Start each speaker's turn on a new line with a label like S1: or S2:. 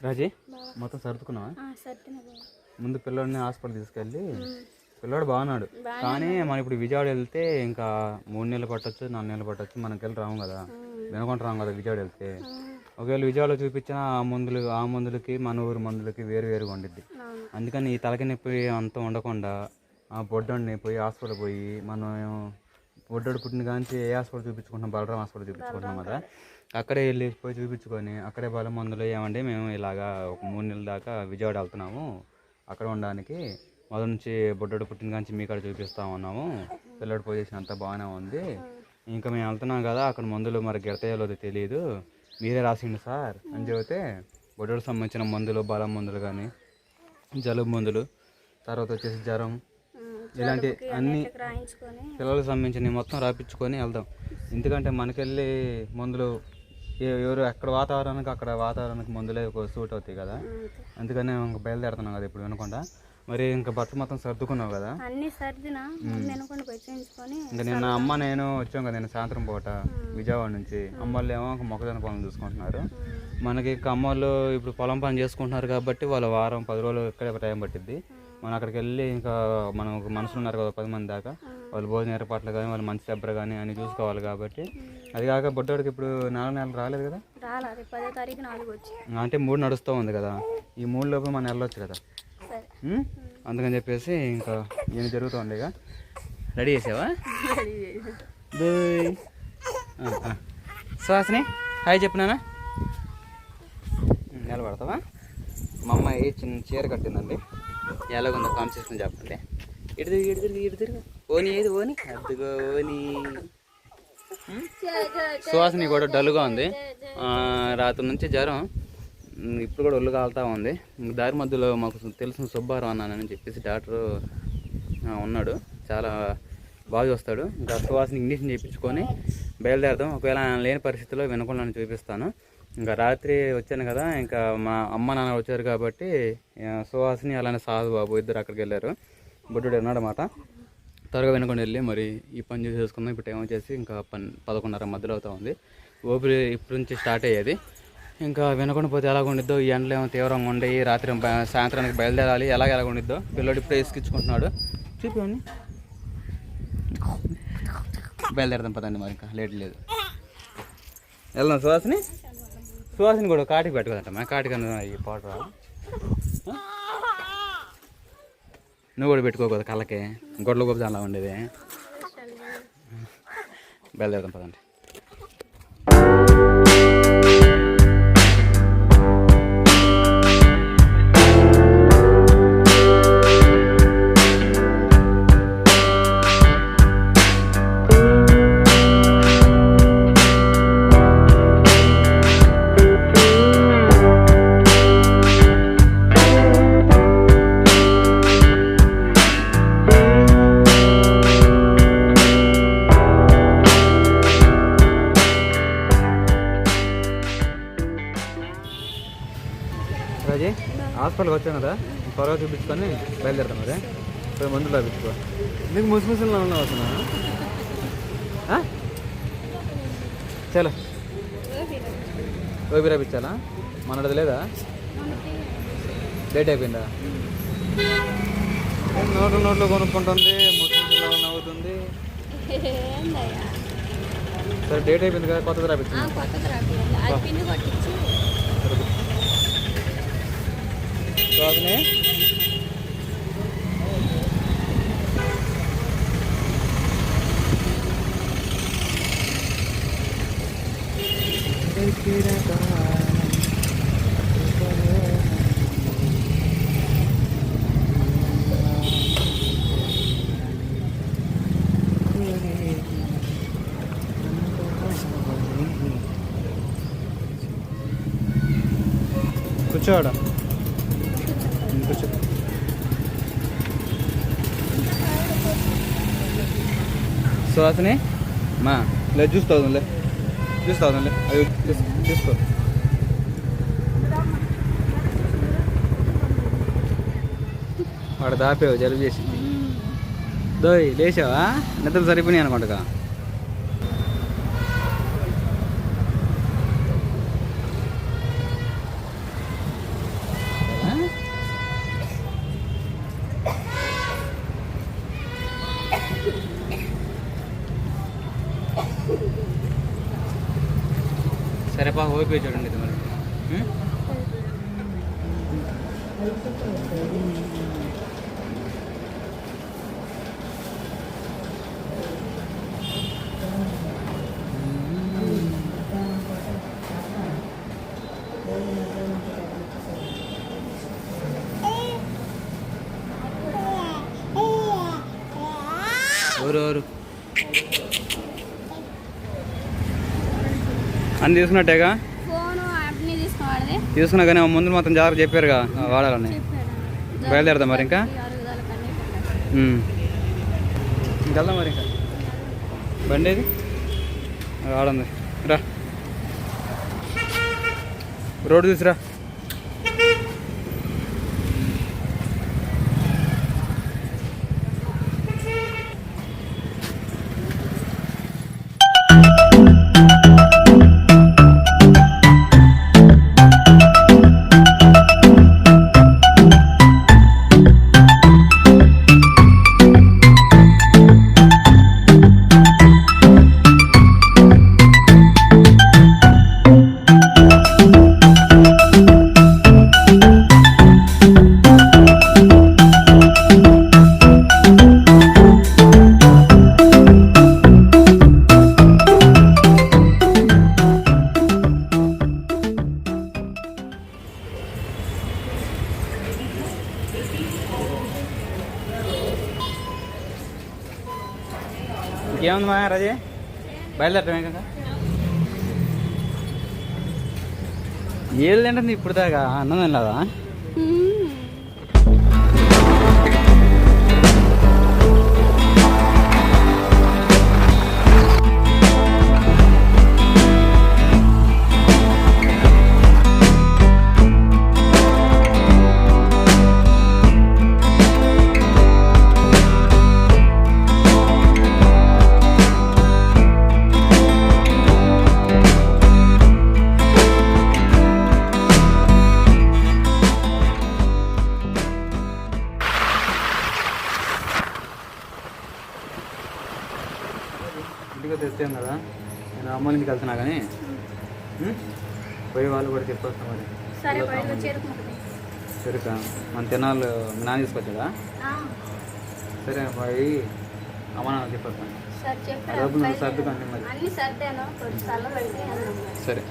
S1: రాజీ మొత్తం సర్దుకున్నావా? ముందు పిల్లోడిని హాస్పిటల్ తీసుకెళ్ళి పిల్లోడు బాగున్నాడు, కానీ మనం ఇప్పుడు విజయవాడ వెళ్తే ఇంకా 3 నెలలు పట్టొచ్చు, 4 నెలలు పట్టొచ్చు. మనకి వెళ్ళి రాము కదా, వినకుండా రాము కదా విజయవాడ వెళ్తే. ఒకవేళ విజయవాడలో చూపించిన ఆ మందులకి మన ఊరు మందులకి వేరుగా ఉండిద్ది. అందుకని ఈ తలకి నొప్పి అంతా ఉండకుండా ఆ బొడ్డోడిని పోయి హాస్పిటల్ పోయి, మనం బొడ్డోడు పుట్టిన కానీ ఏ హాస్పిటల్ చూపించుకుంటున్నాం, బలరాం హాస్పిటల్ చూపించుకుంటున్నాం కదా, అక్కడే వెళ్ళి పోయి చూపించుకొని అక్కడే బలం మందులు ఏమంటే మేము ఇలాగా ఒక 3 నెలల దాకా విజయవాడ వెళ్తున్నాము, అక్కడ ఉండడానికి మొదటి నుంచి బొడ్డోడు పుట్టిన కానీ మీ కాడ చూపిస్తా ఉన్నాము, పిల్లడు పొజిషన్ అంతా బాగానే ఉంది, ఇంకా మేము వెళ్తున్నాం కదా అక్కడ మందులు మరి గిడతాయో తెలియదు, మీరే రాసిండు సార్ అని చెబితే బొడ్డోడికి సంబంధించిన మందులు, బలం మందులు కానీ జలుబు మందులు, తర్వాత వచ్చేసి జ్వరం, ఇలాంటి అన్ని పిల్లలకు సంబంధించినవి మొత్తం రాపించుకొని వెళ్దాం. ఎందుకంటే మనకెళ్ళి మందులు ఎవరు ఎక్కడ వాతావరణానికి అక్కడ వాతావరణానికి మందులే సూట్ అవుతాయి కదా, అందుకనే ఇంకా బయలుదేరుతున్నాం కదా ఇప్పుడు వినకుండా. మరి ఇంకా బట్ట మొత్తం సర్దుకున్నావు కదా, ఇంకా నిన్న అమ్మ నేను వచ్చాం కదా, నేను సాయంత్రం పూట విజయవాడ నుంచి. అమ్మోళ్ళు ఏమో మొక్కజొన్న పనులు చూసుకుంటున్నారు, మనకి ఇంకా అమ్మోళ్ళు ఇప్పుడు పొలం పని చేసుకుంటున్నారు కాబట్టి వాళ్ళ వారం 10 రోజులు ఇక్కడే టైం పట్టిద్ది. మనం అక్కడికి వెళ్ళి ఇంకా మనం మనుషులు ఉన్నారు కదా 10 మంది దాకా, వాళ్ళు భోజన ఏర్పాట్లు కానీ వాళ్ళు మంచి దెబ్బర కానీ అన్ని చూసుకోవాలి కాబట్టి. అది కాక బొడ్డోడికి ఇప్పుడు 4 నెలలు రాలేదు కదా, అంటే 3 నడుస్తూ ఉంది కదా, ఈ 3 లోపు మనం వెళ్ళొచ్చు కదా. అందుకని చెప్పేసి ఇంకా ఏం జరుగుతూ ఉంది. ఇక రెడీ చేసావా? సుహాసిని హాయ్ చెప్పినానా, నిలబడతావా? మా అమ్మాయి చిన్న చీర కట్టిందండి, ఎలాగుందో కాన్సెప్ట్ చెప్పండి. ఇటు ఓని ఏది ఓని అద్దుగో ఓని. సుహాసిని కూడా డల్గా ఉంది, రాత్రి నుంచి జ్వరం, ఇప్పుడు కూడా ఒళ్ళు కాలుతూ ఉంది. దారి మధ్యలో మాకు తెలిసిన సుబ్బారావు అన్నానని చెప్పేసి డాక్టరు ఉన్నాడు, చాలా బాగా చూస్తాడు. ఇంకా సుహాసిని ఇంగ్లీష్ని చేయించుకొని బయలుదేరదాం. ఒకవేళ లేని పరిస్థితిలో వినకుండా చూపిస్తాను. ఇంకా రాత్రి వచ్చాను కదా, ఇంకా మా అమ్మ నాన్న వచ్చారు కాబట్టి సుహాసిని అలానే సాధు బాబు ఇద్దరు అక్కడికి వెళ్ళారు. బుడ్డుడు ఉన్నాడన్నమాట. త్వరగా వినకుండా వెళ్ళి మరి ఈ పని చేసేసుకుందాం. ఇప్పుడు టైం వచ్చేసి ఇంకా 11:30 మధ్యలో అవుతా ఉంది. ఊపిరి ఇప్పుడు నుంచి స్టార్ట్ అయ్యేది. ఇంకా వినకుండా పోతే ఎలాగ ఉండిద్దో, ఈ ఎండలు ఏమో తీవ్రంగా ఉండి రాత్రి సాయంత్రానికి బయలుదేరాలి, ఎలాగ ఉండిద్దో. పిల్లడు ఇప్పుడే ఇసుకిచ్చుకుంటున్నాడు, చూపివ్వండి. బయలుదేరదాం పదండి, మరి ఇంకా లేట్ లేదు. వెళ్దాం. సుహాసిని కూడా కాటికి పెట్టుకోదట, కాటికన్నా ఈ పౌడర్ నువ్వు కూడా పెట్టుకోకూడదు కళ్ళకి, గొడ్ల గొప్ప అలా ఉండేది. బయలుదేరదాం పదండి. రాజీ హాస్పిటల్కి వచ్చాను కదా, త్వరగా చూపించుకొని బయలుదేరుతాం. అదే పోయి మందులు రాపించుకో. నీకు ముసిముసిలో ఉన్నావు వస్తున్నా. చలో ఓపి రాపించాలా? మనది లేదా? లేట్ అయిపోయిందా? నోట్లో కొనుక్కుంటుంది, ముసిముసిలో నవ్వుతుంది. సరే డేట్ అయిపోయింది కదా, కొత్తది రాపించు. బాగునే కూర్చోడా కూర్చో. సుహాసిని మా లేదు చూస్తావులే అది చూసుకో. వాడు దాపేవు జలుబు చేసింది. దోయ్ లేచావా? నిద్ర సరిపోయినాయి అనుకుంటా. పాప ఓపి చూడండి ఇది మరి. ఎవరు అన్ని తీసుకున్నట్టేగా తీసుకున్నా కానీ ముందు మాత్రం జాగ్రత్త చెప్పారుగా వాడాలని. బయలుదేరదా మరి ఇంకా వెళ్దాం మరి ఇంకా బండి ఇది వాడండి రా రోడ్డు తీసురా. ఇంకేముంది మా రాజే బయలుదేరటమే కదా. ఏళ్ళు తింటుంది ఇప్పుడు దాకా అన్నం తినలేదా? ఇంటికి తెచ్చాం కదా, నేను అమ్మ ఇంటికి వెళ్తున్నా కానీ పోయి వాళ్ళు కూడా చెప్పొస్తాం మరి. చెరుక మన తినాలు మీ నాన్న తీసుకొచ్చాడా? సరే పోయి అమ్మ నాన్న చెప్పొస్తాను. సర్దుకోండి మరి. సరే.